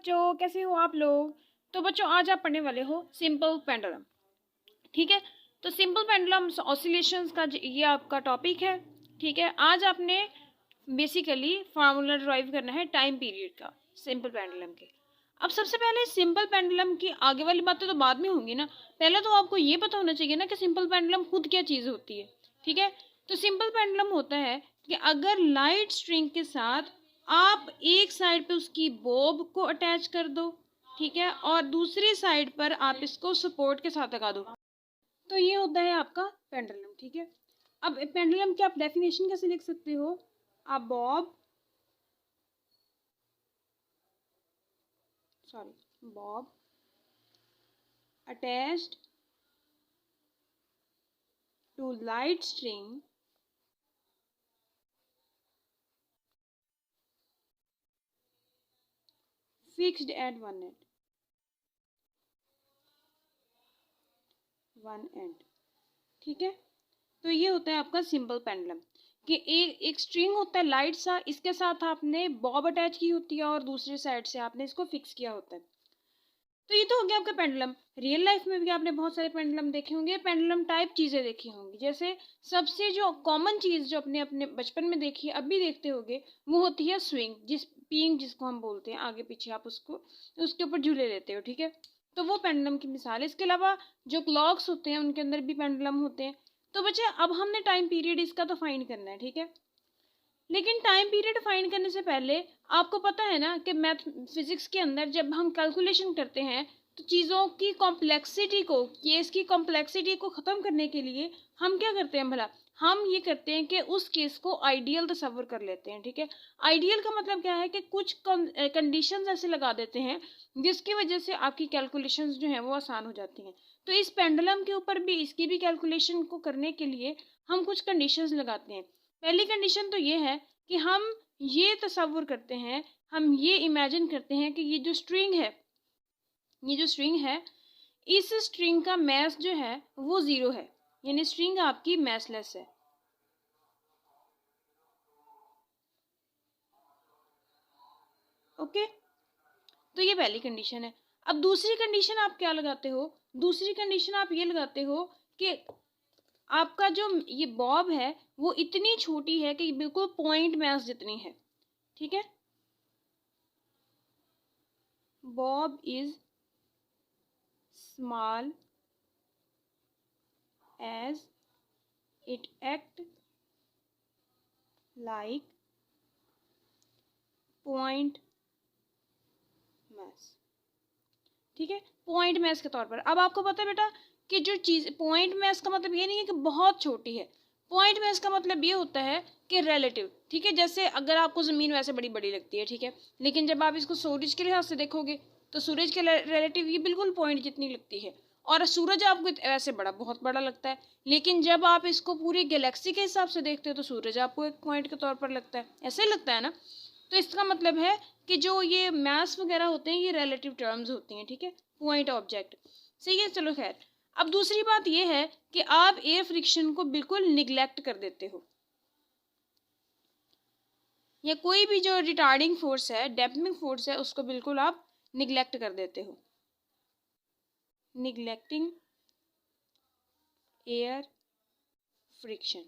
बच्चों, कैसे हो आप लोग। तो बच्चों आज आप पढ़ने वाले हो सिंपल पेंडुलम। ठीक है, तो सिंपल पेंडुलम ऑसिलेशंस का ये आपका टॉपिक है। ठीक है, आज आपने बेसिकली फार्मूला ड्राइव करना है टाइम पीरियड का सिंपल पेंडुलम के। अब सबसे पहले सिंपल पेंडुलम की आगे वाली बातें तो बाद में होंगी ना, पहले तो आपको ये पता होना चाहिए ना कि सिंपल पेंडुलम खुद क्या चीज़ होती है। ठीक है, तो सिंपल पेंडुलम होता है कि अगर लाइट स्ट्रिंग के साथ आप एक साइड पे उसकी बॉब को अटैच कर दो, ठीक है, और दूसरी साइड पर आप इसको सपोर्ट के साथ लगा दो, तो ये होता है आपका पेंडुलम। ठीक है, अब पेंडुलम की आप डेफिनेशन कैसे लिख सकते हो, आप Bob attached to light string fixed at one end। ठीक है, तो ये होता है आपका सिंपल पेंडुलम कि एक स्ट्रिंग होता है लाइट सा, इसके साथ आपने बॉब अटैच की होती है और दूसरी साइड से आपने इसको फिक्स किया होता है। तो ये तो हो गया आपका पेंडुलम। रियल लाइफ में भी आपने बहुत सारे पेंडुलम देखे होंगे, पेंडुलम टाइप चीज़ें देखी होंगी। जैसे सबसे जो कॉमन चीज़ जो अपने अपने बचपन में देखी है, अब भी देखते होंगे, वो होती है स्विंग, पिंग जिसको हम बोलते हैं, आगे पीछे आप उसको उसके ऊपर झूले लेते हो। ठीक है, तो वो पेंडुलम की मिसाल है। इसके अलावा जो क्लॉक्स होते हैं उनके अंदर भी पेंडुलम होते हैं। तो बच्चे अब हमने टाइम पीरियड इसका तो फाइंड करना है। ठीक है, लेकिन टाइम पीरियड फाइंड करने से पहले आपको पता है ना कि मैथ फिजिक्स के अंदर जब हम कैलकुलेशन करते हैं तो चीज़ों की कॉम्प्लेक्सिटी को, केस की कॉम्प्लेक्सिटी को ख़त्म करने के लिए हम क्या करते हैं भला, हम ये करते हैं कि उस केस को आइडियल तस्वर कर लेते हैं। ठीक है, आइडियल का मतलब क्या है कि कुछ कंडीशंस ऐसे लगा देते हैं जिसकी वजह से आपकी कैलकुलेशंस जो हैं वो आसान हो जाती हैं। तो इस पेंडुलम के ऊपर भी, इसकी भी कैलकुलेशन को करने के लिए हम कुछ कंडीशंस लगाते हैं। पहली कंडीशन तो ये है कि हम ये तस्वुर करते हैं, हम ये इमेजिन करते हैं कि ये जो स्ट्रिंग है, इस स्ट्रिंग का मैस जो है वो 0 है, यानी स्ट्रिंग आपकी मैसलेस है। ओके, तो ये पहली कंडीशन है। अब दूसरी कंडीशन आप क्या लगाते हो, दूसरी कंडीशन आप ये लगाते हो कि आपका जो ये बॉब है वो इतनी छोटी है कि बिल्कुल पॉइंट मैस जितनी है। ठीक है, Bob is small as it act like point mass। ठीक है, पॉइंट मैस के तौर पर। अब आपको पता है बेटा कि जो चीज़ पॉइंट मैस का मतलब ये नहीं है कि बहुत छोटी है, पॉइंट मैस का मतलब ये होता है कि रिलेटिव। ठीक है, जैसे अगर आपको ज़मीन वैसे बड़ी बड़ी लगती है, ठीक है, लेकिन जब आप इसको सूरज के लिहाज से देखोगे तो सूरज के रिलेटिव ये बिल्कुल पॉइंट जितनी लगती है, और सूरज आपको ऐसे बहुत बड़ा लगता है। लेकिन जब आप इसको पूरी गैलेक्सी के हिसाब से देखते हो तो सूरज आपको एक पॉइंट के तौर पर लगता है, ऐसे लगता है ना। तो इसका मतलब है कि जो ये मैथ्स वगैरह होते हैं ये रिलेटिव टर्म्स होती हैं। ठीक है, पॉइंट ऑब्जेक्ट, सही है, चलो खैर। अब दूसरी बात ये है कि आप एयर फ्रिक्शन को बिल्कुल निगलेक्ट कर देते हो, या कोई भी जो रिटार्डिंग फोर्स है, डैम्पिंग फोर्स है, उसको बिल्कुल आप निगलेक्ट कर देते हो। Neglecting air friction.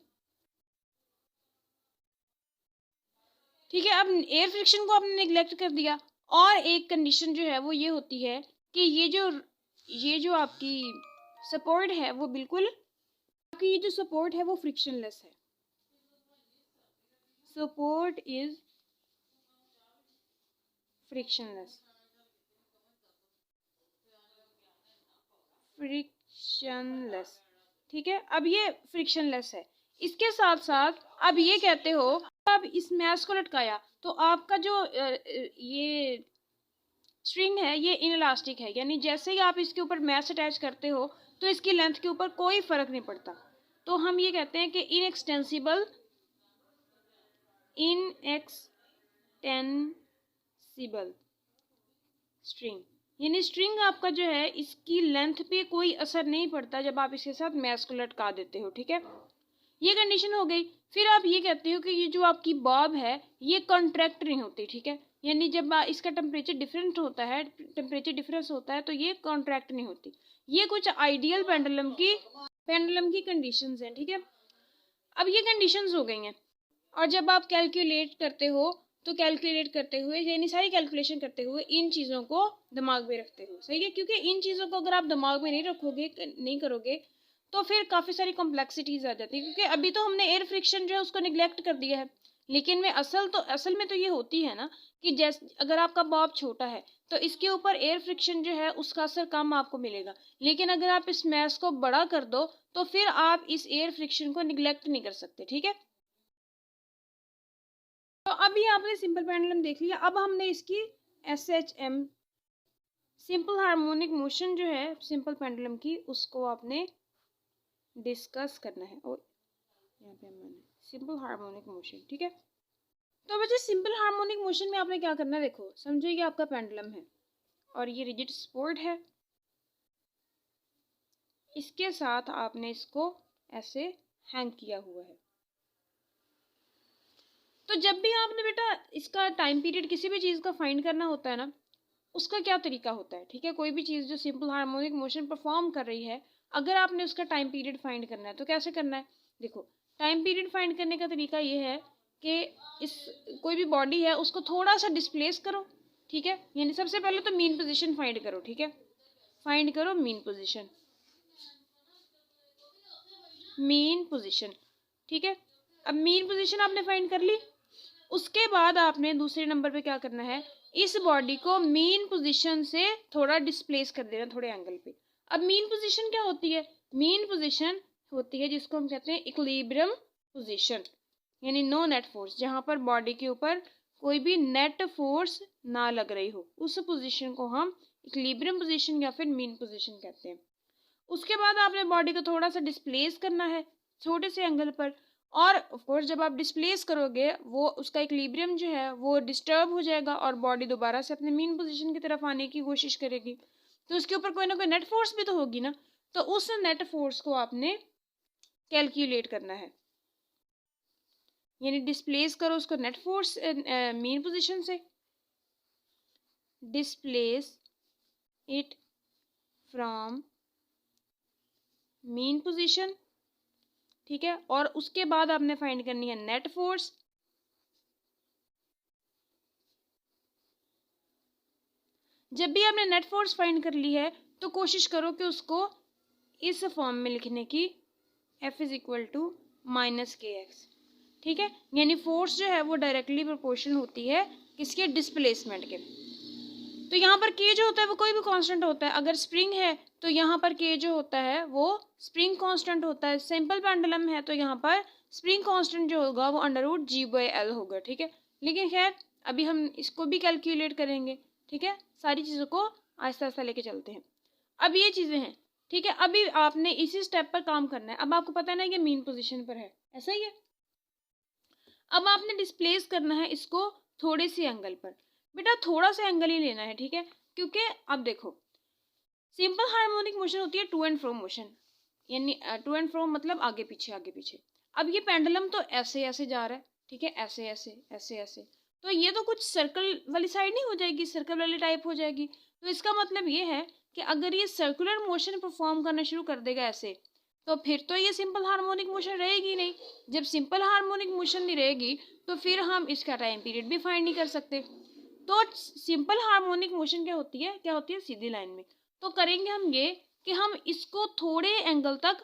ठीक है, अब एयर फ्रिक्शन को आपने निगलेक्ट कर दिया, और एक कंडीशन जो है वो ये होती है कि ये जो आपकी सपोर्ट है वो बिल्कुल, आपकी ये जो सपोर्ट है वो फ्रिक्शनलेस है। Support is frictionless, frictionless. ठीक है, अब ये फ्रिक्शनलेस है। इसके साथ साथ अब ये कहते हो, अब इस मैस को लटकाया तो आपका जो ये स्ट्रिंग है ये इनइलास्टिक है, यानी जैसे ही आप इसके ऊपर मैस अटैच करते हो तो इसकी लेंथ के ऊपर कोई फर्क नहीं पड़ता। तो हम ये कहते हैं कि इनएक्सटेंसिबल स्ट्रिंग, यानी स्ट्रिंग आपका जो है इसकी लेंथ पे कोई असर नहीं पड़ता जब आप इसके साथ मैस को लटका देते हो। ठीक है, ये कंडीशन हो गई। फिर आप ये कहते हो कि ये जो आपकी बॉब है ये कॉन्ट्रैक्ट नहीं होती। ठीक है, यानी जब इसका टेम्परेचर डिफरेंट होता है, टेम्परेचर डिफरेंस होता है, तो ये कॉन्ट्रैक्ट नहीं होती। ये कुछ आइडियल पेंडुलम की कंडीशंस हैं, ठीक है। अब ये कंडीशंस हो गई हैं, और जब आप कैलकुलेट करते हो तो कैलकुलेट करते हुए, यानी सारी कैलकुलेशन करते हुए इन चीज़ों को दिमाग में रखते हो, सही है। क्योंकि इन चीज़ों को अगर आप दिमाग में नहीं रखोगे, नहीं करोगे, तो फिर काफ़ी सारी कॉम्प्लेक्सिटीज आ जाती है। क्योंकि अभी तो हमने एयर फ्रिक्शन जो है उसको निगलेक्ट कर दिया है, लेकिन में असल में तो ये होती है ना कि जैसे अगर आपका बॉब छोटा है तो इसके ऊपर एयर फ्रिक्शन जो है उसका असर कम आपको मिलेगा, लेकिन अगर आप इस मैस को बड़ा कर दो तो फिर आप इस एयर फ्रिक्शन को निगलेक्ट नहीं कर सकते, ठीक है। तो अभी आपने सिंपल पेंडुलम देख लिया। अब हमने इसकी SHM सिंपल हार्मोनिक मोशन जो है सिंपल पेंडुलम की, उसको आपने डिस्कस करना है। और यहाँ पे हमने सिंपल हार्मोनिक मोशन, ठीक है। तो बच्चे सिंपल हार्मोनिक मोशन में आपने क्या करना है, देखो समझो ये आपका पेंडुलम है और ये रिजिड सपोर्ट है, इसके साथ आपने इसको ऐसे हैंग किया हुआ है। तो जब भी आपने बेटा इसका टाइम पीरियड किसी भी चीज़ का फाइंड करना होता है ना, उसका क्या तरीका होता है, ठीक है। कोई भी चीज़ जो सिंपल हार्मोनिक मोशन परफॉर्म कर रही है, अगर आपने उसका टाइम पीरियड फाइंड करना है तो कैसे करना है। देखो टाइम पीरियड फाइंड करने का तरीका ये है कि इस कोई भी बॉडी है उसको थोड़ा सा डिस्प्लेस करो, ठीक है। यानी सबसे पहले तो मीन पोजीशन फाइंड करो, ठीक है। फाइंड करो मीन पोजीशन, ठीक है। अब मीन पोजीशन आपने फाइंड कर ली, उसके बाद आपने दूसरे नंबर पे क्या करना है, इस बॉडी को मीन पोजीशन से थोड़ा डिस्प्लेस कर देना, थोड़े एंगल पे। अब मीन पोजीशन क्या होती है, मीन पोजीशन होती है जिसको हम कहते हैं इक्विलिब्रियम पोजीशन, यानी नो नेट फोर्स, जहां पर बॉडी के ऊपर कोई भी नेट फोर्स ना लग रही हो, उस पोजीशन को हम इक्विलिब्रियम पोजीशन या फिर मीन पोजीशन कहते हैं। उसके बाद आपने बॉडी को थोड़ा सा डिस्प्लेस करना है छोटे से एंगल पर, और ऑफ कोर्स जब आप डिस्प्लेस करोगे वो उसका इक्विलिब्रियम जो है वो डिस्टर्ब हो जाएगा और बॉडी दोबारा से अपने मीन पोजीशन की तरफ आने की कोशिश करेगी, तो उसके ऊपर कोई ना कोई नेट फोर्स भी तो होगी ना, तो उस नेट फोर्स को आपने कैलकुलेट करना है। यानी डिस्प्लेस करो उसको नेट फोर्स मीन पोजीशन से, displace it from mean position, ठीक है। और उसके बाद आपने फाइंड करनी है नेट फोर्स। जब भी आपने नेट फोर्स फाइंड कर ली है तो कोशिश करो कि उसको इस फॉर्म में लिखने की, F is equal to -kx, ठीक है। यानी फोर्स जो है वो डायरेक्टली प्रोपोर्शनल होती है किसके, डिस्प्लेसमेंट के। तो यहाँ पर k जो होता है वो कोई भी कांस्टेंट होता है, अगर स्प्रिंग है तो यहाँ पर k जो होता है वो स्प्रिंग कांस्टेंट होता है, सिंपल पेंडुलम है तो यहाँ पर स्प्रिंग कांस्टेंट जो होगा वो √G/L होगा, ठीक है। लेकिन खैर अभी हम इसको भी कैलकुलेट करेंगे, ठीक है। सारी चीज़ों को आहिस्ता आहिस्ता लेके चलते हैं। अब ये चीज़ें हैं, ठीक है। अभी आपने इसी स्टेप पर काम करना है। अब आपको पता है ना कि मीन पोजीशन पर है, ऐसा ही है। अब आपने डिस्प्लेस करना है इसको थोड़े से एंगल पर, बेटा थोड़ा सा एंगल ही लेना है, ठीक है। क्योंकि अब देखो सिंपल हार्मोनिक मोशन होती है टू एंड फ्रो मोशन, यानी टू एंड फ्रो मतलब आगे पीछे आगे पीछे। अब ये पेंडुलम तो ऐसे ऐसे जा रहा है, ठीक है, ऐसे ऐसे ऐसे ऐसे, तो ये तो कुछ सर्कल वाली साइड नहीं हो जाएगी, सर्कल वाली टाइप हो जाएगी। तो इसका मतलब ये है कि अगर ये सर्कुलर मोशन परफॉर्म करना शुरू कर देगा ऐसे, तो फिर तो ये सिंपल हार्मोनिक मोशन रहेगी नहीं। जब सिंपल हार्मोनिक मोशन नहीं रहेगी तो फिर हम इसका टाइम पीरियड भी फाइंड नहीं कर सकते। तो सिंपल हार्मोनिक मोशन क्या होती है सीधी लाइन में। तो करेंगे हम ये कि हम इसको थोड़े एंगल तक,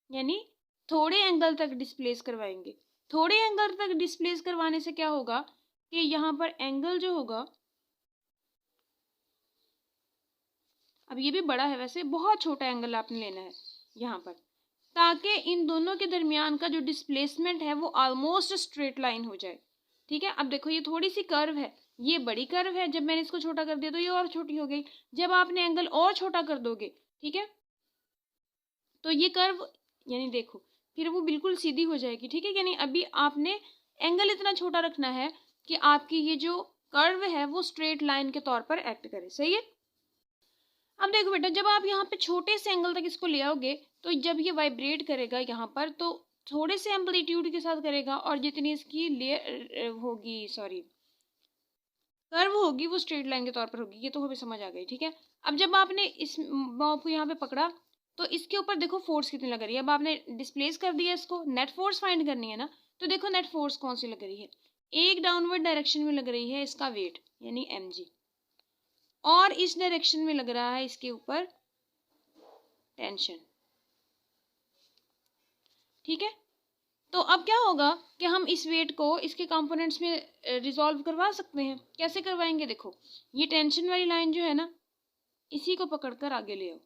यानी थोड़े एंगल तक डिस्प्लेस करवाएंगे। थोड़े एंगल तक डिस्प्लेस करवाने से क्या होगा कि यहाँ पर एंगल जो होगा, अब ये भी बड़ा है वैसे, बहुत छोटा एंगल आपने लेना है यहाँ पर, ताकि इन दोनों के दरमियान का जो डिस्प्लेसमेंट है वो ऑलमोस्ट स्ट्रेट लाइन हो जाए, ठीक है। अब देखो ये थोड़ी सी कर्व है, ये बड़ी कर्व है, जब मैंने इसको छोटा कर दिया तो ये और छोटी हो गई। जब आपने एंगल और छोटा कर दोगे, ठीक है, तो ये कर्व यानी देखो फिर वो बिल्कुल सीधी हो जाएगी, ठीक है। यानी अभी आपने एंगल इतना छोटा रखना है कि आपकी ये जो कर्व है वो स्ट्रेट लाइन के तौर पर एक्ट करे, सही है। अब देखो बेटा जब आप यहाँ पे छोटे से एंगल तक इसको ले आओगे तो जब ये वाइब्रेट करेगा यहाँ पर तो थोड़े से एम्पलीट्यूड के साथ करेगा, और जितनी इसकी लेयर होगी, सॉरी कर्व होगी वो स्ट्रेट लाइन के तौर पर होगी, ये तो हमें समझ आ गई, ठीक है। अब जब आपने इस बॉब को यहाँ पे पकड़ा तो इसके ऊपर देखो फोर्स कितनी लग रही है। अब आपने डिस्प्लेस कर दिया इसको, नेट फोर्स फाइंड करनी है ना, तो देखो नेट फोर्स कौन सी लग रही है, एक डाउनवर्ड डायरेक्शन में लग रही है इसका वेट यानी mg, और इस डायरेक्शन में लग रहा है इसके ऊपर टेंशन, ठीक है। तो अब क्या होगा कि हम इस वेट को इसके कंपोनेंट्स में रिजॉल्व करवा सकते हैं। कैसे करवाएंगे, देखो ये टेंशन वाली लाइन जो है ना, इसी को पकड़कर आगे ले आओ,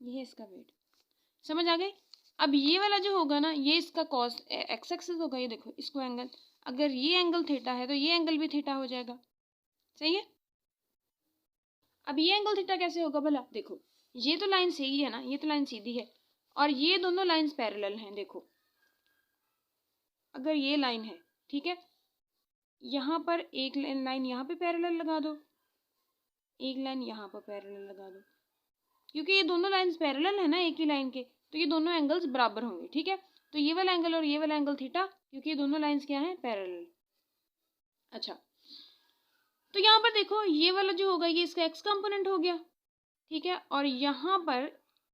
ये है इसका वेट, समझ आ गई। अब ये वाला जो होगा ना, ये इसका कॉस एक्स एक्सिस होगा, ये देखो इसको एंगल, अगर ये एंगल थीटा है तो ये एंगल भी थीटा हो जाएगा, सही है। अब ये एंगल थीटा कैसे होगा भला, देखो ये तो लाइन सही है ना, ये तो लाइन सीधी है और ये दोनों लाइंस पैरेलल हैं। देखो अगर ये लाइन है, ठीक है, यहाँ पर एक लाइन यहाँ पे पैरेलल लगा दो, एक लाइन यहाँ पर पैरेलल लगा दो, क्योंकि ये दोनों लाइंस पैरेलल है ना एक ही लाइन के, तो ये दोनों एंगल्स बराबर होंगे, ठीक है। तो ये वाला एंगल और ये वाला एंगल थीटा, क्योंकि ये दोनों लाइंस क्या हैं, पैरेलल। अच्छा, तो यहाँ पर देखो ये वाला जो होगा ये इसका एक्स कंपोनेंट हो गया, ठीक है। और यहाँ पर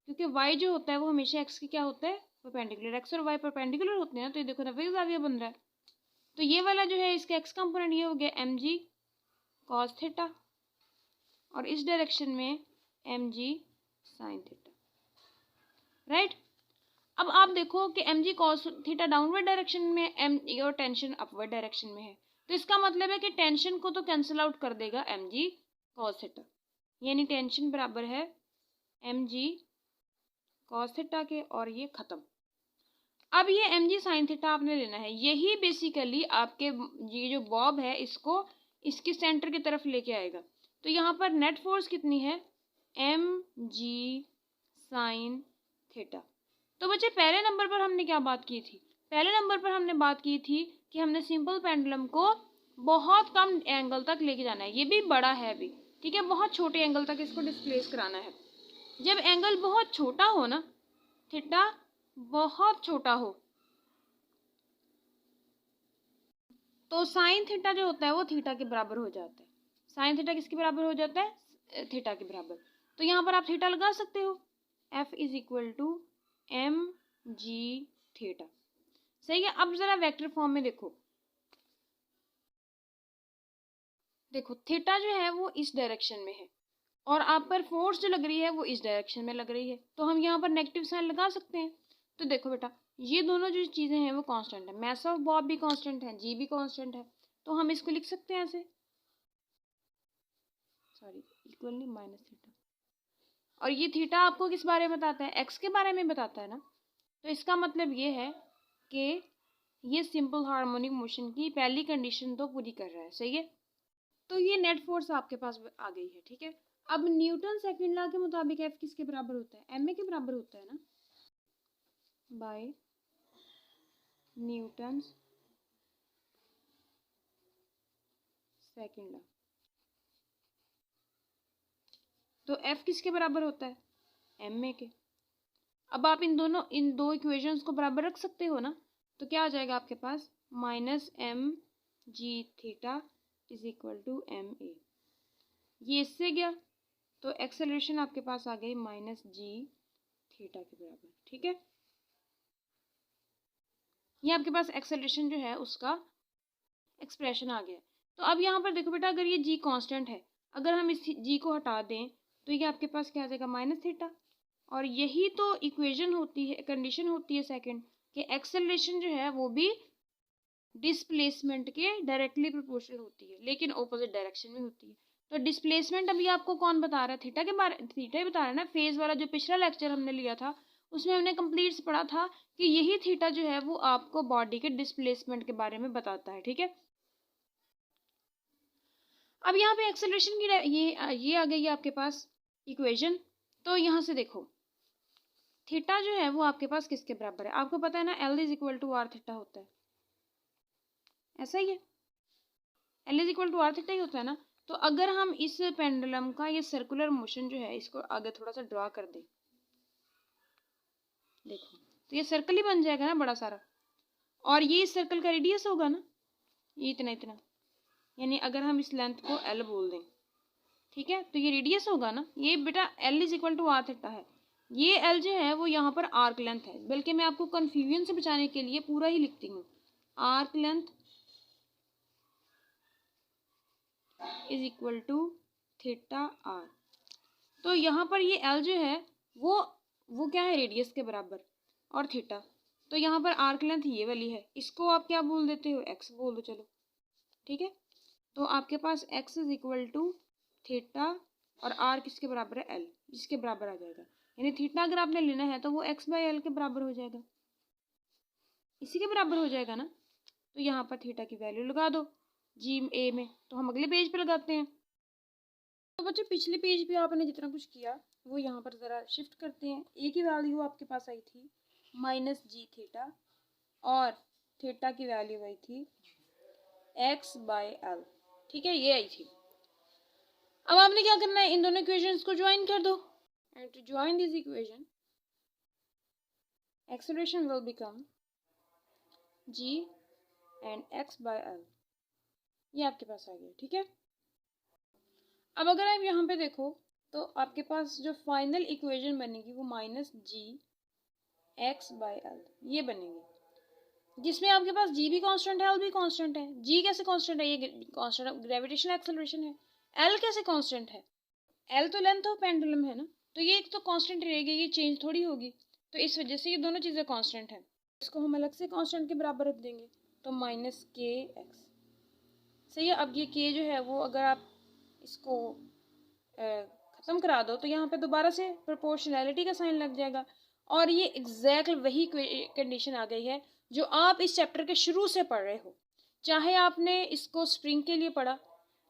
क्योंकि y जो होता है वो हमेशा x की क्या होता है, परपेंडिकुलर, x और y परपेंडिकुलर होते हैं, तो ये देखो नब्बे जाविया बन रहा है। तो ये वाला जो है इसका x कंपोनेंट ये हो गया mg cos थीटा, और इस डायरेक्शन में mg sin थीटा, राइट। अब आप देखो कि mg cos theta downward direction में m और टेंशन अपवर्ड डायरेक्शन में है, तो इसका मतलब है कि टेंशन को तो कैंसिल आउट कर देगा mg cos थीटा, यानी टेंशन बराबर है mg cos थीटा के, और ये खत्म। अब ये mg sin थीटा आपने लेना है, यही बेसिकली आपके ये जो बॉब है इसको इसके सेंटर की तरफ लेके आएगा। तो यहाँ पर नेट फोर्स कितनी है, mg sin थीटा। तो बच्चे पहले नंबर पर हमने क्या बात की थी, पहले नंबर पर हमने बात की थी कि हमने सिंपल पेंडुलम को बहुत कम एंगल तक लेके जाना है, ये भी बड़ा है भी, ठीक है, बहुत छोटे एंगल तक इसको डिस्प्लेस कराना है। जब एंगल बहुत छोटा हो ना, थीटा बहुत छोटा हो, तो साइन थीटा जो होता है वो थीटा के बराबर हो जाता है। साइन थीटा किसके बराबर हो जाता है, थीटा के बराबर। तो यहाँ पर आप थीटा लगा सकते हो, F is equal to M G theta, सही है। अब जरा वेक्टर फॉर्म में देखो, देखो थीटा जो है वो इस डायरेक्शन में है और आप पर फोर्स जो लग रही है वो इस डायरेक्शन में लग रही है, तो हम यहाँ पर नेगेटिव साइन लगा सकते हैं। तो देखो बेटा ये दोनों जो चीज़ें हैं वो कांस्टेंट है, मास ऑफ बॉब भी कांस्टेंट है, जी भी कांस्टेंट है, तो हम इसको लिख सकते हैं ऐसे, सॉरी इक्वली माइनस थीटा। और ये थीटा आपको किस बारे में बताता है, एक्स के बारे में बताता है ना, तो इसका मतलब ये है कि ये सिंपल हार्मोनिक मोशन की पहली कंडीशन तो पूरी कर रहा है, सही है। तो ये नेट फोर्स आपके पास आ गई है, ठीक है। अब न्यूटन सेकंड लॉ के मुताबिक एफ किसके बराबर होता है, एम ए के बराबर होता है ना, बाय न्यूटन सेकंड लॉ। तो एफ किसके बराबर होता है, एम ए के। अब आप इन दो इक्वेशंस को बराबर रख सकते हो ना, तो क्या आ जाएगा आपके पास, minus M G theta is equal to M A, ये इससे गया, तो एक्सेलरेशन आपके पास आ गई माइनस जी थीटा के बराबर, ठीक है। ये आपके पास एक्सेलरेशन जो है उसका एक्सप्रेशन आ गया। तो अब यहाँ पर देखो बेटा, अगर ये जी कांस्टेंट है, अगर हम इस जी को हटा दें तो ये आपके पास क्या आ जाएगा, माइनस थीटा। और यही तो इक्वेशन होती है, कंडीशन होती है सेकंड, कि एक्सेलरेशन जो है वो भी डिस्प्लेसमेंट के डायरेक्टली प्रोपोर्शनल होती है, लेकिन ऑपोजिट डायरेक्शन में होती है। तो डिस्प्लेसमेंट अभी आपको कौन बता रहा है, थीटा के बारे, थीटा ही बता रहा है ना। फेज वाला जो पिछला लेक्चर हमने लिया था उसमें हमने कंप्लीट पढ़ा था कि यही थीटा जो है वो आपको बॉडी के डिस्प्लेसमेंट के बारे में बताता है, ठीक है। अब यहाँ पे एक्सेलरेशन की ये आ गई है आपके पास इक्वेशन। तो यहाँ से देखो थीटा जो है वो आपके पास किसके बराबर है, आपको पता है ना, L is equal to R theta होता है, ऐसा ही है, L is equal to R theta ही होता है ना। तो अगर हम इस पेंडुलम का ये सर्कुलर मोशन जो है इसको आगे थोड़ा सा ड्रॉ कर दें, देखो तो ये सर्कल ही बन जाएगा ना बड़ा सारा, और ये इस सर्कल का रेडियस होगा ना, ये इतना इतना, यानी अगर हम इस लेंथ को एल बोल दें, ठीक है, तो ये रेडियस होगा ना, ये बेटा L is equal to R theta है, ये एल जो है वो यहाँ पर आर्क लेंथ है, बल्कि मैं आपको कन्फ्यूजन से बचाने के लिए पूरा ही लिखती हूँ, arc length is equal to theta R. तो यहाँ पर ये एल जो है वो क्या है, रेडियस के बराबर, और थीटा, तो यहाँ पर आर्क लेंथ ये वाली है, इसको आप क्या बोल देते हो, एक्स बोल दो, चलो ठीक है। तो आपके पास X is equal to theta और आर किसके बराबर है, एल, जिसके बराबर आ जाएगा, यानी थीटा अगर आपने लेना है तो वो एक्स बाई एल के बराबर हो जाएगा, इसी के बराबर हो जाएगा ना। तो यहाँ पर थीटा की वैल्यू लगा दो जी ए में, तो हम अगले पेज पे लगाते हैं। तो बच्चों पिछले पेज पे आपने जितना कुछ किया वो यहाँ पर ज़रा शिफ्ट करते हैं। ए की वैल्यू आपके पास आई थी माइनस जी थीटा और थीटा की वैल्यू आई थी एक्स बाई एल, ठीक है, ये आई थी। अब आपने क्या करना है, इन दोनों इक्वेशंस को ज्वाइन कर दो, and to join this equation acceleration will become G and X by L, ये आपके पास आ गया, ठीक है। अब अगर आप यहाँ पे देखो तो आपके पास जो फाइनल इक्वेशन बनेगी वो minus G X by L ये बनेगी, जिसमें आपके पास जी भी कांस्टेंट है, एल भी कांस्टेंट है। जी कैसे कांस्टेंट है, ये कांस्टेंट ग्रेविटेशनल एक्सेलरेशन है। एल कैसे कांस्टेंट है, एल तो लेंथ ऑफ पेंडुलम है ना, तो ये एक तो कांस्टेंट रहेगी, ये चेंज थोड़ी होगी, तो इस वजह से ये दोनों चीज़ें कांस्टेंट हैं। इसको हम अलग से कांस्टेंट के बराबर रख देंगे, तो माइनस के एक्स, सही है। अब ये के जो है वो अगर आप इसको ख़त्म करा दो तो यहाँ पे दोबारा से प्रोपोर्शनैलिटी का साइन लग जाएगा, और ये एग्जैक्ट वही कंडीशन आ गई है जो आप इस चैप्टर के शुरू से पढ़ रहे हो, चाहे आपने इसको स्प्रिंग के लिए पढ़ा,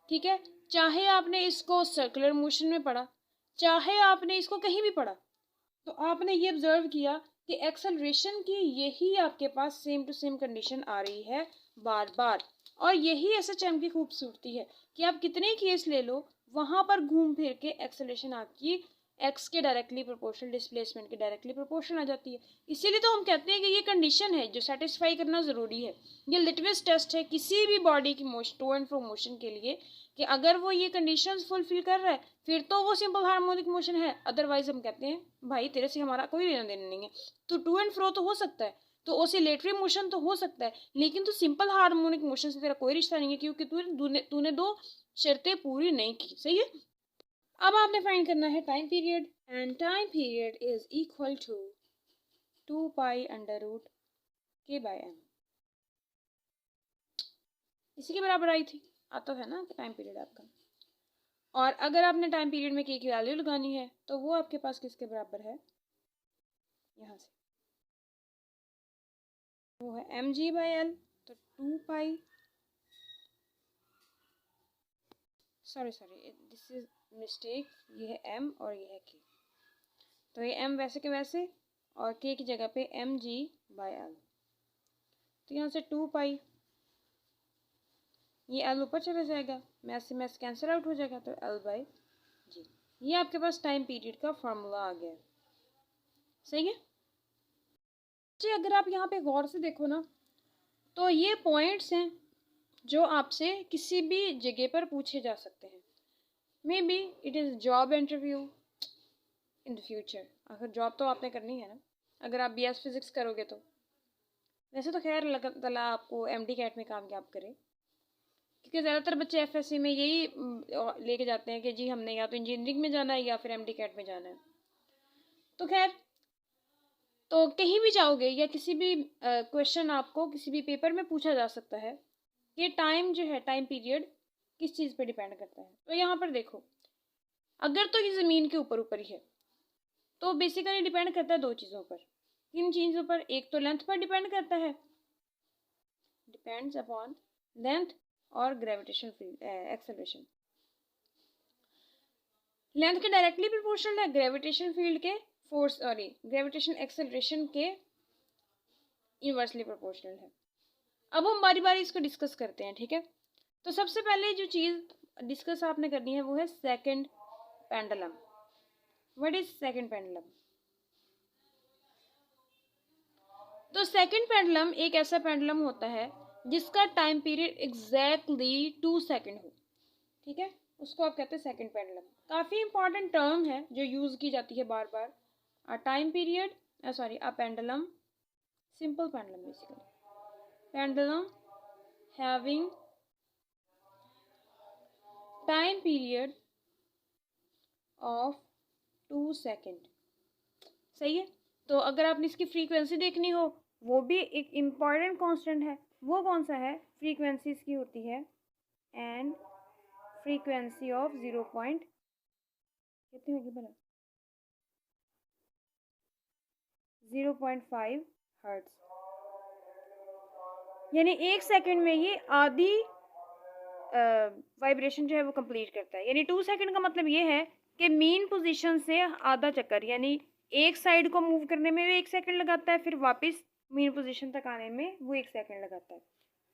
ठीक है, चाहे आपने इसको सर्कुलर मोशन में पढ़ा, चाहे आपने इसको कहीं भी पढ़ा, तो आपने ये ऑब्जर्व किया कि एक्सेलरेशन की यही आपके पास सेम टू सेम कंडीशन आ रही है बार बार। और यही एसएचएम की खूबसूरती है कि आप कितने केस ले लो, वहां पर घूम फिर के एक्सेलरेशन आपकी एक्स के डायरेक्टली प्रोपोर्शनल, डिस्प्लेसमेंट के डायरेक्टली प्रोपोर्शनल आ जाती है। इसीलिए तो हम कहते हैं कि ये कंडीशन है जो सेटिस्फाई करना ज़रूरी है। ये लिटमस टेस्ट है किसी भी बॉडी की motion, to and fro motion के लिए, कि अगर वो ये कंडीशंस फुलफिल कर रहा है फिर तो वो सिंपल हार्मोनिक मोशन है, अदरवाइज हम कहते हैं भाई तेरे से हमारा कोई लेना देना नहीं है। तो टू एंड फ्रो तो हो सकता है, तो ऑसिलेटरी मोशन तो हो सकता है, लेकिन तो सिंपल हार्मोनिक मोशन से तेरा कोई रिश्ता नहीं है, क्योंकि तूने दो शर्तें पूरी नहीं की, सही है। अब आपने फाइंड करना है time period, and time period is equal to 2 pi under root K by M, इसी के बराबर आई थी, आता था ना टाइम पीरियड आपका। और अगर आपने टाइम पीरियड में के की वैल्यू लगानी है तो वो आपके पास किसके बराबर है, यहाँ से वो है एम जी बाई एल, तो 2 पाई, सॉरी दिस इज मिस्टेक, ये है एम और ये है के, तो ये एम वैसे के वैसे और के की जगह पे एम जी बाई एल, तो यहाँ से 2 पाई, ये एल ऊपर चला जाएगा, मैथ से मैथ कैंसिल आउट हो जाएगा, तो एल बाई जी, ये आपके पास टाइम पीरियड का फॉर्मूला आ गया, सही है जी। अगर आप यहाँ पे गौर से देखो ना तो ये पॉइंट्स हैं जो आपसे किसी भी जगह पर पूछे जा सकते हैं। May be it is job interview in the future, अगर जॉब तो आपने करनी है ना, अगर आप BS फिज़िक्स करोगे तो। वैसे तो खैर अल्लाह ताला आपको MD कैट में कामयाब करे, क्योंकि ज़्यादातर बच्चे FSC में यही लेके जाते हैं कि जी हमने या तो इंजीनियरिंग में जाना है या फिर MD कैट में जाना है। तो खैर, तो कहीं भी जाओगे या किसी भी क्वेश्चन आपको किसी भी पेपर में पूछा जा सकता है कि टाइम जो है, टाइम पीरियड किस चीज़ पे डिपेंड करता है। तो यहाँ पर देखो, अगर तो ये ज़मीन के ऊपर ऊपर ही है तो बेसिकली डिपेंड करता है दो चीज़ों पर, किन चीज़ों पर, एक तो लेंथ पर डिपेंड करता है, डिपेंड्स अपॉन लेंथ, और ग्रेविटेशन फील्ड एक्सेलरेशन। लेंथ के डायरेक्टली प्रोपोर्शनल है, ग्रेविटेशन फील्ड के फोर्स, सॉरी ग्रेविटेशन एक्सेलरेशन के इनवर्सली प्रोपोर्शनल है। अब हम बारी बारी इसको डिस्कस करते हैं, ठीक है। तो सबसे पहले जो चीज़ डिस्कस आपने करनी है वो है second pendulum. What is second pendulum? तो सेकंड पेंडुलम एक ऐसा पेंडुलम होता है जिसका टाइम पीरियड एग्जैक्टली 2 सेकंड हो, ठीक है, उसको आप कहते हैं सेकंड पेंडुलम। काफ़ी इंपॉर्टेंट टर्म है जो यूज़ की जाती है बार बार। A time period a pendulum, simple pendulum basically, pendulum having time period of 2 second. सही है। तो अगर आपने इसकी फ्रीक्वेंसी देखनी हो, वो भी एक इम्पॉर्टेंट कांस्टेंट है। वो कौन सा है? फ्रीक्वेंसी इसकी होती है एंड फ्रीक्वेंसी ऑफ 0 पॉइंट कितनी होगी भला, 0.5 हर्ट्ज। यानी 1 सेकंड में ये आधी वाइब्रेशन जो है वो कंप्लीट करता है। यानी 2 सेकंड का मतलब ये है कि मीन पोजीशन से आधा चक्कर, यानी एक साइड को मूव करने में भी 1 सेकंड लगाता है, फिर वापस मीन पोजीशन तक आने में वो 1 सेकंड लगाता है,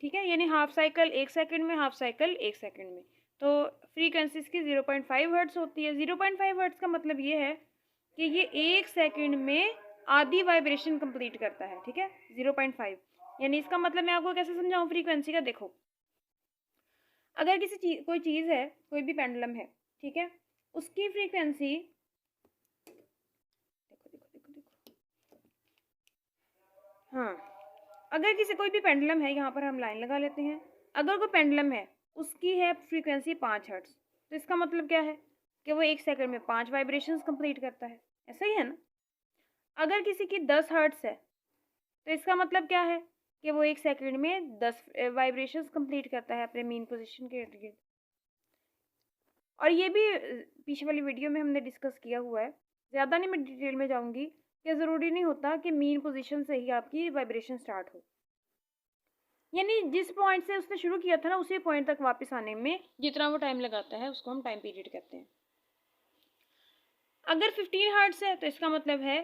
ठीक है। यानी हाफ साइकिल 1 सेकंड में, हाफ साइकिल 1 सेकंड में। तो फ्रीक्वेंसी इसकी 0.5 हर्ट्ज होती है। 0.5 हर्ट्ज का मतलब ये है कि ये 1 सेकंड में आधी वाइब्रेशन कंप्लीट करता है, ठीक है। 0.5 यानी इसका मतलब मैं आपको कैसे समझाऊं फ्रीक्वेंसी का। देखो, अगर कोई चीज़ है, कोई भी पेंडुलम है, ठीक है, उसकी फ्रीक्वेंसी देखो, हाँ, अगर कोई भी पेंडुलम है, यहाँ पर हम लाइन लगा लेते हैं। अगर कोई पेंडुलम है, उसकी है फ्रीक्वेंसी 5 हर्ट्ज, तो इसका मतलब क्या है कि वो 1 सेकंड में 5 वाइब्रेशंस कंप्लीट करता है, ऐसा ही है ना। अगर किसी की 10 हर्ट्ज है, तो इसका मतलब क्या है कि वो 1 सेकंड में 10 वाइब्रेशंस कंप्लीट करता है अपने मीन पोजीशन के इर्द गिर्द। और ये भी पीछे वाली वीडियो में हमने डिस्कस किया हुआ है, ज़्यादा नहीं मैं डिटेल में जाऊंगी कि ज़रूरी नहीं होता कि मीन पोजीशन से ही आपकी वाइब्रेशन स्टार्ट हो। यानी जिस पॉइंट से उसने शुरू किया था ना, उसी पॉइंट तक वापस आने में जितना वो टाइम लगाता है उसको हम टाइम पीरियड कहते हैं। अगर 15 हर्ट्ज है, तो इसका मतलब है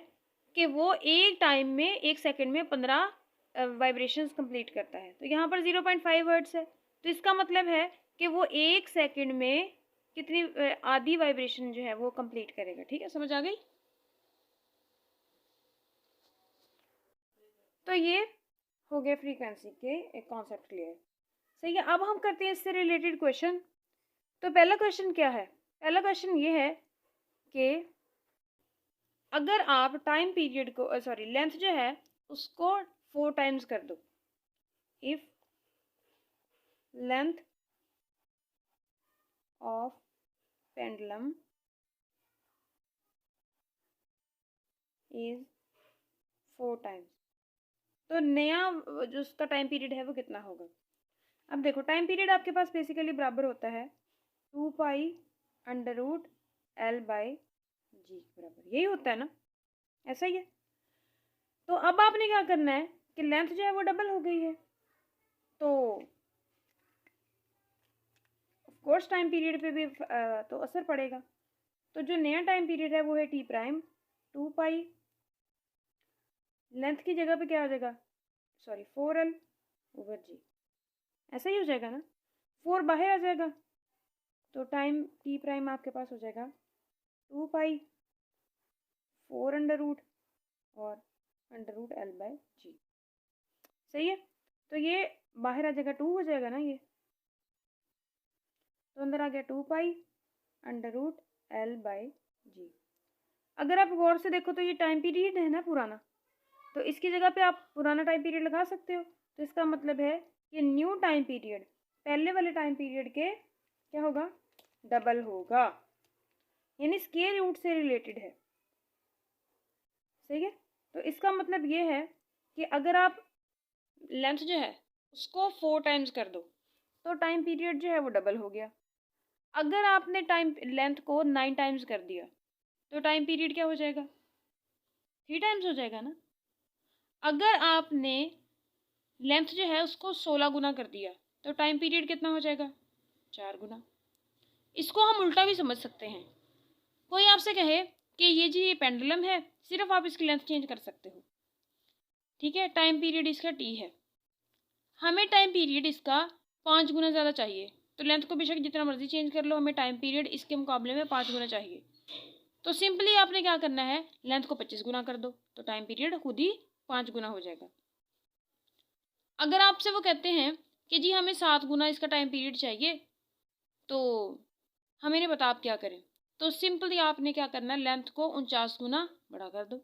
कि वो एक टाइम में 1 सेकंड में 15 वाइब्रेशंस कंप्लीट करता है। तो यहाँ पर 0.5 हर्ट्ज है, तो इसका मतलब है कि वो 1 सेकंड में कितनी आधी वाइब्रेशन जो है वो कंप्लीट करेगा, ठीक है, समझ आ गई। तो ये हो गया फ्रीक्वेंसी के एक कॉन्सेप्ट क्लियर। सही है। अब हम करते हैं इससे रिलेटेड क्वेश्चन। तो पहला क्वेश्चन क्या है? पहला क्वेश्चन ये है कि अगर आप टाइम पीरियड को लेंथ जो है उसको 4 टाइम्स कर दो, if length of pendulum is 4 times, तो नया जो उसका टाइम पीरियड है वो कितना होगा। अब देखो, टाइम पीरियड आपके पास बेसिकली बराबर होता है 2 pi under root L by G बराबर, यही होता है ना, ऐसा ही है। तो अब आपने क्या करना है कि लेंथ जो है वो डबल हो गई है, तो ऑफ कोर्स टाइम पीरियड पे भी तो असर पड़ेगा। तो जो नया टाइम पीरियड है वो है टी प्राइम 2 पाई, लेंथ की जगह पे क्या आ जाएगा, 4L ओवर जी, ऐसा ही हो जाएगा ना, 4 बाहर आ जाएगा, तो टाइम टी प्राइम आपके पास हो जाएगा 2 पाई 4 अंडर रूट और under root L by G. सही है। तो ये बाहर आ जाएगा 2 हो जाएगा ना, ये तो अंदर आ गया 2 pi under root L by G. अगर आप गौर से देखो तो ये टाइम पीरियड है ना पुराना, तो इसकी जगह पे आप पुराना टाइम पीरियड लगा सकते हो। तो इसका मतलब है कि न्यू टाइम पीरियड पहले वाले टाइम पीरियड के क्या होगा, डबल होगा, यानी स्केयर रूट से रिलेटेड है। सही है। तो इसका मतलब ये है कि अगर आप लेंथ जो है उसको 4 टाइम्स कर दो तो टाइम पीरियड जो है वो डबल हो गया। अगर आपने टाइम लेंथ को 9 टाइम्स कर दिया तो टाइम पीरियड क्या हो जाएगा, 3 टाइम्स हो जाएगा ना। अगर आपने लेंथ जो है उसको 16 गुना कर दिया तो टाइम पीरियड कितना हो जाएगा, 4 गुना। इसको हम उल्टा भी समझ सकते हैं। कोई आपसे कहे कि ये जी ये पेंडुलम है, सिर्फ आप इसकी लेंथ चेंज कर सकते हो, ठीक है, टाइम पीरियड इसका टी है, हमें टाइम पीरियड इसका 5 गुना ज़्यादा चाहिए, तो लेंथ को बेशक जितना मर्जी चेंज कर लो, हमें टाइम पीरियड इसके मुकाबले में 5 गुना चाहिए। तो सिंपली आपने क्या करना है, लेंथ को 25 गुना कर दो तो टाइम पीरियड खुद ही 5 गुना हो जाएगा। अगर आपसे वो कहते हैं कि जी हमें 7 गुना इसका टाइम पीरियड चाहिए, तो हमें नहीं पता आप क्या करें, तो सिंपली आपने क्या करना है, लेंथ को 49 गुना बड़ा कर दो।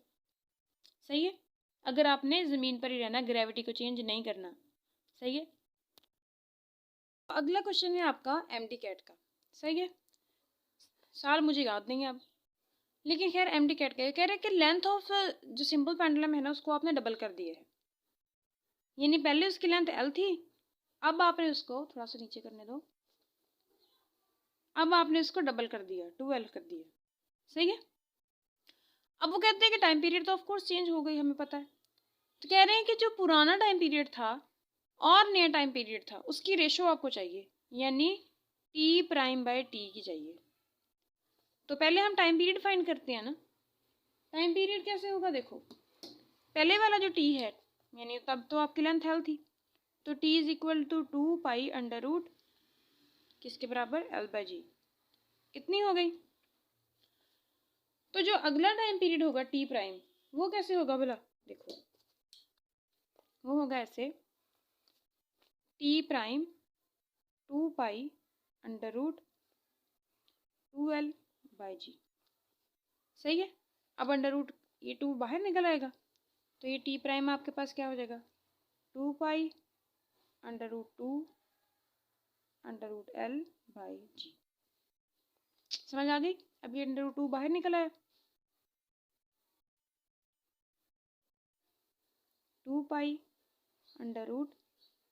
सही है, अगर आपने ज़मीन पर ही रहना, ग्रेविटी को चेंज नहीं करना। सही है। अगला क्वेश्चन है आपका एमडी कैट का। सही है, साल मुझे याद नहीं है अब, लेकिन खैर एमडी कैट का कह रहे हैं कि लेंथ ऑफ जो सिंपल पेंडुलम है ना, उसको आपने डबल कर दिया है। यानी पहले उसकी लेंथ एल थी, अब आपने उसको थोड़ा सा नीचे करने दो, अब आपने उसको डबल कर दिया, 2L कर दिया। सही है। अब वो कहते हैं कि टाइम पीरियड तो ऑफ कोर्स चेंज हो गई, हमें पता है। तो कह रहे हैं कि जो पुराना टाइम पीरियड था और नया टाइम पीरियड था, उसकी रेशो आपको चाहिए, यानी टी प्राइम बाय टी की चाहिए। तो पहले हम टाइम पीरियड फाइंड करते हैं ना। टाइम पीरियड कैसे होगा, देखो पहले वाला जो टी है, यानी तब तो आपकी लेंथ एल थी, तो T is equal to 2 pi under root किसके बराबर, एल बाई जी, इतनी हो गई। तो जो अगला टाइम पीरियड होगा टी प्राइम, वो कैसे होगा भला, देखो वो होगा ऐसे, T prime 2 pi under root 2L by G. सही है। अब अंडर रूट ये 2 बाहर निकल आएगा, तो ये टी प्राइम आपके पास क्या हो जाएगा, 2 pi under root 2 under root L by G. समझ आ गई। अब ये अंडर रूट 2 बाहर निकल आया, 2 pi under root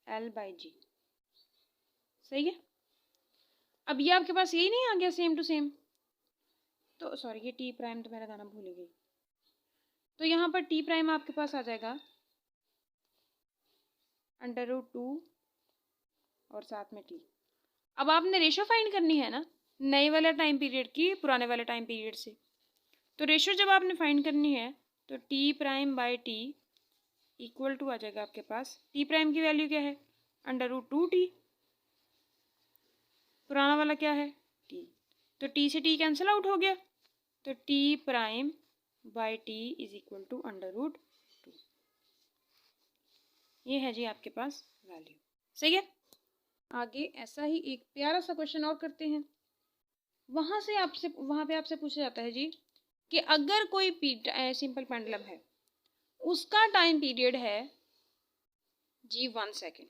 L by G. सही है। अब ये आपके पास यही नहीं आ गया सेम टू सेम, तो सॉरी ये टी प्राइम तो मेरा गाना भूल ही गई, तो यहाँ पर टी प्राइम आपके पास आ जाएगा अंडर रूट 2 और साथ में टी। अब आपने रेशो फाइंड करनी है ना, नए वाले टाइम पीरियड की पुराने वाले टाइम पीरियड से। तो रेशो जब आपने फाइंड करनी है, तो T prime by T equal to आ जाएगा आपके पास, टी प्राइम की वैल्यू क्या है, अंडर रूट 2T, पुराना वाला क्या है टी, तो टी से टी कैंसिल आउट हो गया, तो T prime by T is equal to under root 2। ये है जी आपके पास वैल्यू। सही है। आगे ऐसा ही एक प्यारा सा क्वेश्चन और करते हैं। वहां पे आपसे पूछा जाता है जी कि अगर कोई सिंपल पेंडुलम है, उसका टाइम पीरियड है जी 1 सेकेंड,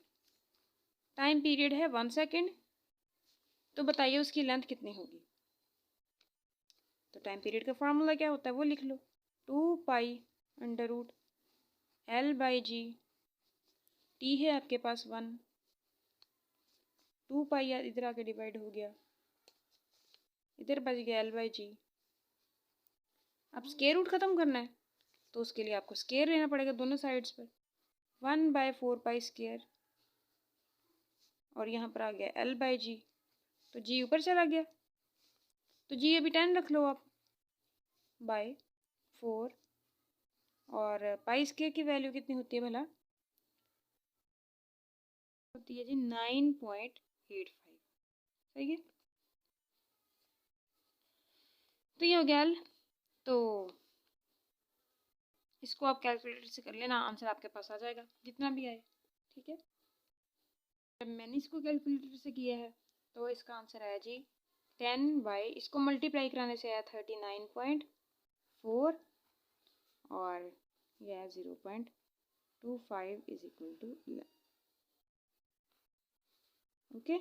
टाइम पीरियड है 1 सेकेंड, तो बताइए उसकी लेंथ कितनी होगी। तो टाइम पीरियड का फॉर्मूला क्या होता है वो लिख लो, 2 pi under root L by G, T है आपके पास 1, 2 पाई इधर आके डिवाइड हो गया, इधर बच गया एल बाई जी। अब स्केयर रूट खत्म करना है, तो उसके लिए आपको स्केयर लेना पड़ेगा दोनों साइड्स पर, 1/4 पाई स्केयर, और यहाँ पर आ गया एल बाई जी, तो जी ऊपर चला गया, तो जी अभी 10 रख लो आप बाय 4, और पाई स्केयर की वैल्यू कितनी होती है भला, होती है जी 9.85। सही है। तो ये हो गया एल, तो इसको आप कैलकुलेटर से कर लेना, आंसर आपके पास आ जाएगा जितना भी आए। ठीक है। जब मैंने इसको कैलकुलेटर से किया है, तो इसका आंसर आया जी 10 बाई, इसको मल्टीप्लाई कराने से आया 39.4, और यह है 0.25 इज इक्वल टू 11। ओके,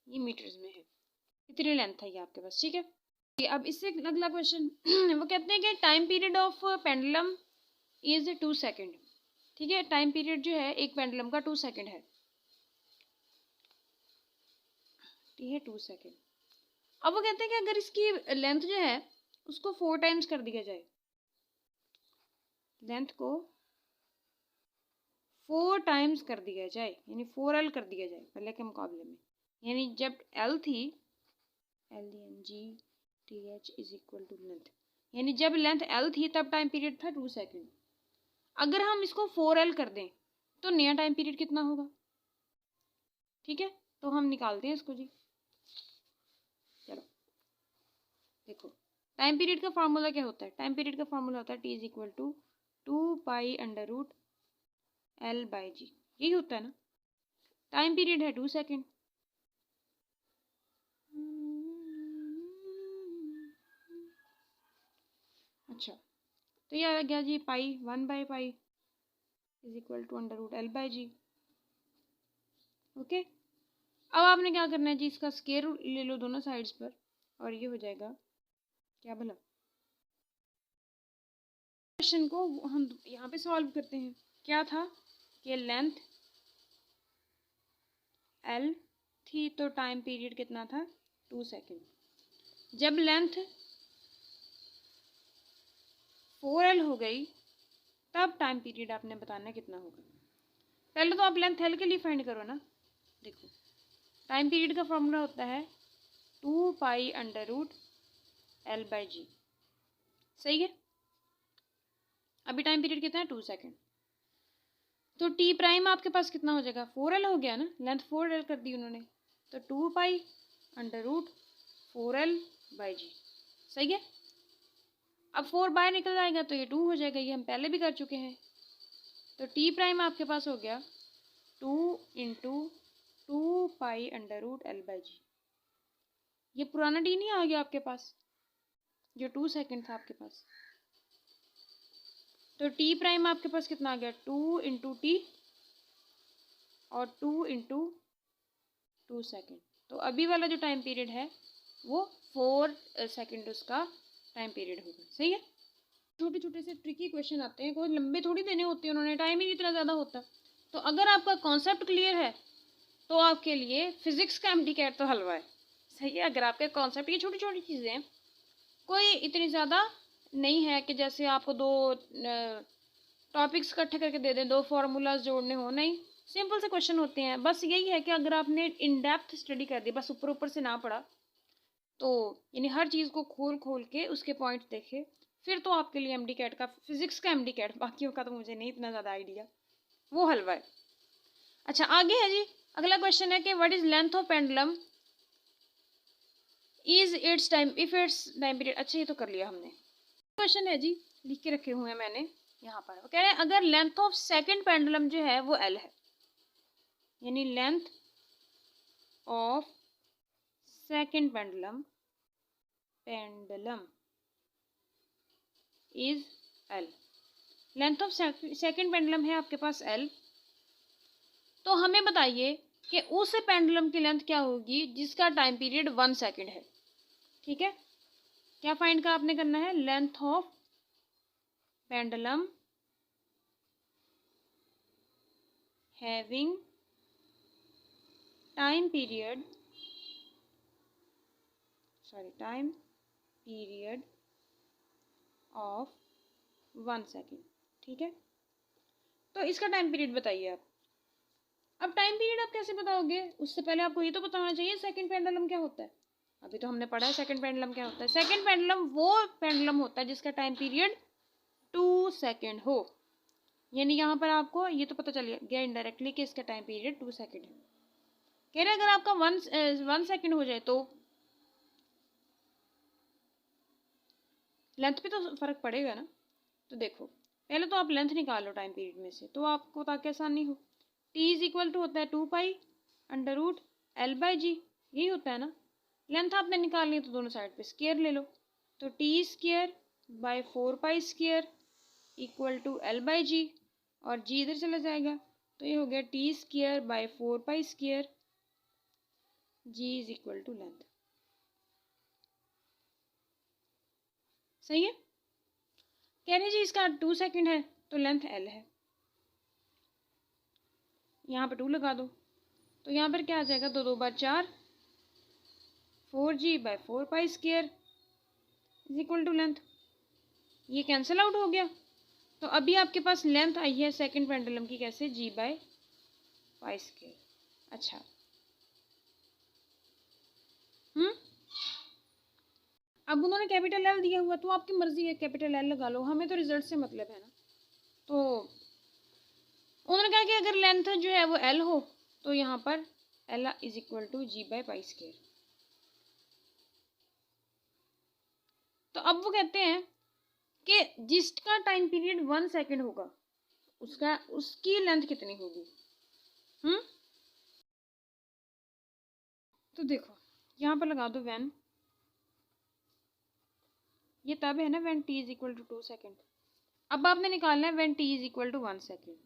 ये मीटर्स में है, इतनी लेंथ है ये आपके पास। ठीक है। अब इससे अगला क्वेश्चन वो कहते हैं कि time period of pendulum is 2 second. ठीक है, टाइम पीरियड जो है एक पेंडुलम का 2 सेकेंड है, ठीक है 2 सेकेंड। अब वो कहते हैं कि अगर इसकी लेंथ जो है उसको 4 टाइम्स कर दिया जाए, लेंथ को 4 टाइम्स कर दिया जाए, यानी 4L कर दिया जाए पहले के मुकाबले में, यानी जब L थी LNGTH is equal to length, यानी जब लेंथ L थी तब टाइम पीरियड था 2 सेकेंड। अगर हम इसको 4L कर दें तो नया टाइम पीरियड कितना होगा। ठीक है, तो हम निकालते हैं इसको जी। चलो देखो, टाइम पीरियड का फॉर्मूला क्या होता है, टाइम पीरियड का फॉर्मूला होता है T is equal to 2 pi under root L by G, यही होता है ना। टाइम पीरियड है 2 सेकेंड। अच्छा, तो ये आ गया जी पाई, 1/पाई is equal to under root L by G. Okay, अब आपने क्या करना है जी, इसका स्क्वायर रूट ले लो दोनों साइड्स पर और ये हो जाएगा क्या भला। क्वेश्चन को हम यहाँ पे सॉल्व करते हैं। क्या था कि लेंथ एल थी तो टाइम पीरियड कितना था 2 सेकेंड। जब लेंथ 4L हो गई तब टाइम पीरियड आपने बताना कितना होगा। पहले तो आप लेंथ एल के लिए फाइंड करो ना। देखो, टाइम पीरियड का फॉर्मूला होता है 2 pi under root L by G, सही है। अभी टाइम पीरियड कितना है 2 सेकेंड, तो टी प्राइम आपके पास कितना हो जाएगा 4L हो गया ना, लेंथ 4L कर दी उन्होंने, तो 2 pi under root 4L by G, सही है। अब 4 बाय निकल जाएगा तो ये 2 हो जाएगा, ये हम पहले भी कर चुके हैं। तो टी प्राइम आपके पास हो गया 2 into 2 pi under root L by G. ये पुराना टी नहीं आ गया आपके पास, जो 2 सेकेंड था आपके पास। तो टी प्राइम आपके पास कितना आ गया 2 इंटू टी और 2 इंटू 2 सेकेंड। तो अभी वाला जो टाइम पीरियड है वो 4 सेकेंड उसका टाइम पीरियड होगा, सही है। छोटे छोटे से ट्रिकी क्वेश्चन आते हैं, कोई लंबे थोड़ी देने होते हैं, उन्होंने टाइम ही इतना ज़्यादा होता। तो अगर आपका कॉन्सेप्ट क्लियर है तो आपके लिए फिजिक्स का MD-CAT तो हलवा है, सही है। अगर आपके कॉन्सेप्ट, ये छोटी छोटी चीज़ें कोई इतनी ज़्यादा नहीं है कि जैसे आपको 2 टॉपिक्स इकट्ठे करके दे दें, 2 फार्मूलाज जोड़ने हो, नहीं, सिंपल से क्वेश्चन होते हैं। बस यही है कि अगर आपने इन डेप्थ स्टडी कर दी, बस ऊपर ऊपर से ना पढ़ा, तो यानी हर चीज़ को खोल खोल के उसके पॉइंट देखे, फिर तो आपके लिए MD-CAT का, फिजिक्स का MD-CAT, बाकियों का तो मुझे नहीं इतना ज़्यादा आइडिया, वो हलवा है। अच्छा, आगे है जी, अगला क्वेश्चन है कि what is length of pendulum is it's time if it's time period. अच्छा, ये तो कर लिया हमने। क्वेश्चन है जी, लिख के रखे हुए हैं मैंने यहाँ पर। वो कह रहे हैं अगर लेंथ ऑफ सेकंड पेंडुलम जो है वो L है, यानी length of second pendulum is L। Length of second pendulum है आपके पास L, तो हमें बताइए कि उस पेंडुलम की लेंथ क्या होगी जिसका टाइम पीरियड 1 सेकेंड है। ठीक है, क्या फाइंड का आपने करना है, length of pendulum having time period of 1 second. ठीक है, तो इसका टाइम पीरियड बताइए आप। अब टाइम पीरियड आप कैसे बताओगे, उससे पहले आपको ये तो पता होना चाहिए सेकंड पेंडुलम क्या होता है। अभी तो हमने पढ़ा है सेकंड पेंडुलम क्या होता है। सेकंड पेंडुलम वो पेंडुलम होता है जिसका टाइम पीरियड 2 सेकेंड हो, यानी यहाँ पर आपको ये तो पता चल गया इनडायरेक्टली कि इसका टाइम पीरियड 2 सेकेंड है। कह रहे अगर आपका 1 सेकेंड हो जाए तो लेंथ पे तो फर्क पड़ेगा ना। तो देखो, पहले तो आप लेंथ निकालो टाइम पीरियड में से, तो आपको ताकि आसानी हो। टी इज इक्वल टू होता है 2 pi under root L by G, यही होता है ना। लेंथ आपने निकालनी है तो दोनों साइड पे स्क्वायर ले लो, तो T square by 4 pi square equal to L by G, और जी इधर चला जाएगा, तो ये हो गया T square by 4 pi square, G is equal to length. सही है। कह रहे जी इसका 2 सेकेंड है तो लेंथ L है, यहाँ पे 2 लगा दो, तो यहाँ पर क्या आ जाएगा, 2 2 बार 4, 4G by 4 pi square is equal to length. ये कैंसिल आउट हो गया, तो अभी आपके पास लेंथ आई है सेकंड पेंडुलम की कैसे, G बाई पाई स्क्वायर। अच्छा, अब उन्होंने कैपिटल L दिया हुआ, तो आपकी मर्जी है कैपिटल L लगा लो, हमें तो रिजल्ट से मतलब है ना। तो उन्होंने कहा कि अगर लेंथ जो है वो L हो तो यहाँ पर L is equal to G by pi square. तो अब वो कहते हैं कि जिसका टाइम पीरियड 1 सेकेंड होगा उसकी लेंथ कितनी होगी। तो देखो यहाँ पर लगा दो व्हेन, ये तब है ना when t is equal to 2 second. अब आपने निकालना है when t is equal to 1 second.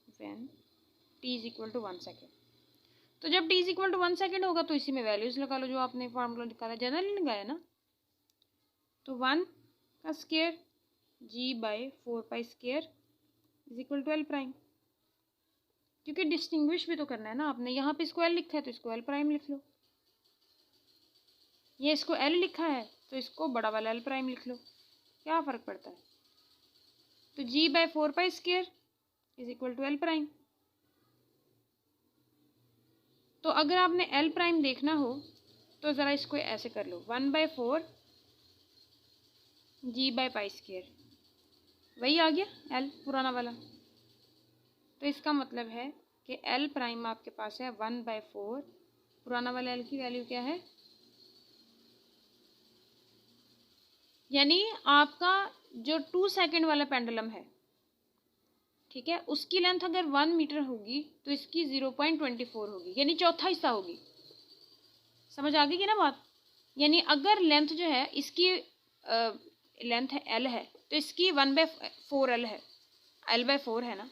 When t is equal to 1 second, तो जब t is equal to 1 second होगा तो इसी में वैल्यूज लगा लो जो आपने फार्मूला निकाला, जनरली लगाया ना। तो 1 का square g by 4 pi square is equal to L prime, क्योंकि डिस्टिंग्विश भी तो करना है ना आपने। यहाँ पे स्क्वायर लिखा है तो इसको एल प्राइम लिख लो, ये इसको एल लिखा है तो इसको बड़ा वाला एल प्राइम लिख लो, क्या फ़र्क पड़ता है। तो g by 4 pi square is equal to L prime. तो अगर आपने एल प्राइम देखना हो तो ज़रा इसको ऐसे कर लो, 1/4 g बाई पाई स्क्वायर, वही आ गया एल पुराना वाला। तो इसका मतलब है कि एल प्राइम आपके पास है 1/4, पुराना वाला एल की वैल्यू क्या है, यानी आपका जो 2 सेकेंड वाला पेंडुलम है, ठीक है, उसकी लेंथ अगर 1 मीटर होगी तो इसकी 0.24 होगी, यानी चौथा हिस्सा होगी। समझ आ गई कि ना बात। यानी अगर लेंथ जो है इसकी लेंथ है एल है तो इसकी 1/4 एल है, l/4 है ना।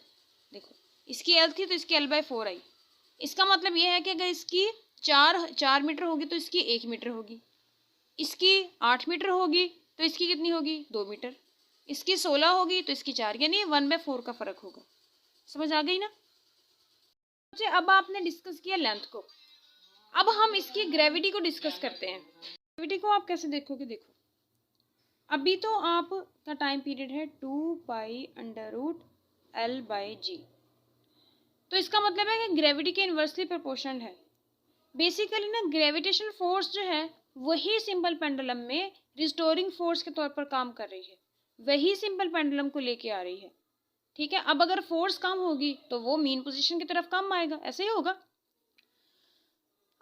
देखो इसकी एल थी तो इसकी l/4 आई। इसका मतलब ये है कि अगर इसकी 4 मीटर होगी तो इसकी 1 मीटर होगी, इसकी 8 मीटर होगी तो इसकी कितनी होगी 2 मीटर, इसकी 16 होगी तो इसकी 4, यानी 1/4 का फ़र्क होगा। समझ आ गई ना। अब आपने डिस्कस किया लेंथ को, अब हम इसकी ग्रेविटी को डिस्कस करते हैं। ग्रेविटी को आप कैसे देखोगे, देखो अभी तो आपका टाइम पीरियड है 2π√L/g, तो इसका मतलब है कि ग्रेविटी के इन्वर्सली प्रोपोर्शनल है। बेसिकली ना ग्रेविटेशनल फोर्स जो है वही सिंपल पेंडुलम में रिस्टोरिंग फोर्स के तौर पर काम कर रही है, वही सिंपल पेंडुलम को लेके आ रही है, ठीक है। अब अगर फोर्स कम होगी तो वो मीन पोजीशन की तरफ कम आएगा, ऐसे ही होगा।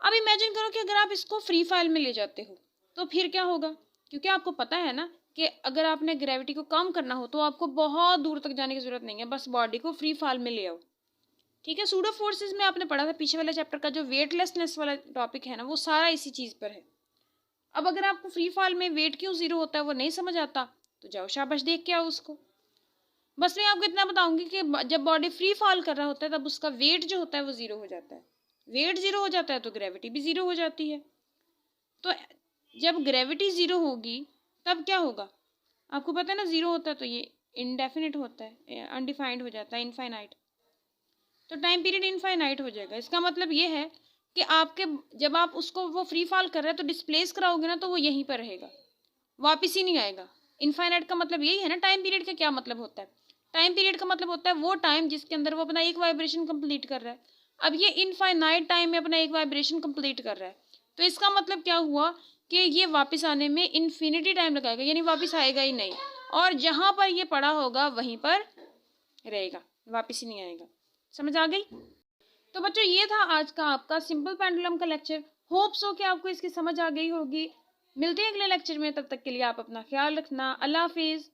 अब इमेजिन करो कि अगर आप इसको फ्री फॉल में ले जाते हो तो फिर क्या होगा, क्योंकि आपको पता है ना कि अगर आपने ग्रेविटी को कम करना हो तो आपको बहुत दूर तक जाने की जरूरत नहीं है, बस बॉडी को फ्री फॉल में ले आओ, ठीक है। सूडो फोर्सेस में आपने पढ़ा था पीछे वाले चैप्टर का, जो वेटलेसनेस वाला टॉपिक है ना, वो सारा इसी चीज़ पर है। अब अगर आपको फ्री फॉल में वेट क्यों जीरो होता है वो नहीं समझ आता तो जाओ शाबाश देख के आओ उसको। बस मैं आपको इतना बताऊंगी कि जब बॉडी फ्री फॉल कर रहा होता है तब उसका वेट जो होता है वो जीरो हो जाता है, वेट जीरो हो जाता है तो ग्रेविटी भी जीरो हो जाती है। तो जब ग्रेविटी जीरो होगी तब क्या होगा, आपको पता है ना, जीरो होता है तो ये इनडेफिनिट होता है, अनडिफाइंड हो जाता है, इनफाइनाइट, तो टाइम पीरियड इनफाइनाइट हो जाएगा। इसका मतलब ये है कि आपके जब आप उसको वो फ्री फॉल कर रहे हैं तो डिस्प्लेस कराओगे ना तो वो यहीं पर रहेगा, वापस ही नहीं आएगा। इनफाइनाइट का मतलब यही है ना। टाइम पीरियड का क्या मतलब होता है, टाइम पीरियड का मतलब होता है वो टाइम जिसके अंदर वो अपना एक वाइब्रेशन कंप्लीट कर रहा है। अब ये इनफाइनाइट टाइम में अपना एक वाइब्रेशन कंप्लीट कर रहा है, तो इसका मतलब क्या हुआ कि ये वापस आने में इन्फिनिटी टाइम लगाएगा, यानी वापस आएगा ही नहीं, और जहाँ पर ये पड़ा होगा वहीं पर रहेगा, वापस ही नहीं आएगा। समझ आ गई। तो बच्चों ये था आज का आपका सिंपल पेंडुलम का लेक्चर। होप्स हो कि आपको इसकी समझ आ गई होगी। मिलते हैं अगले लेक्चर में, तब तक के लिए आप अपना ख्याल रखना। अल्लाह हाफिज़।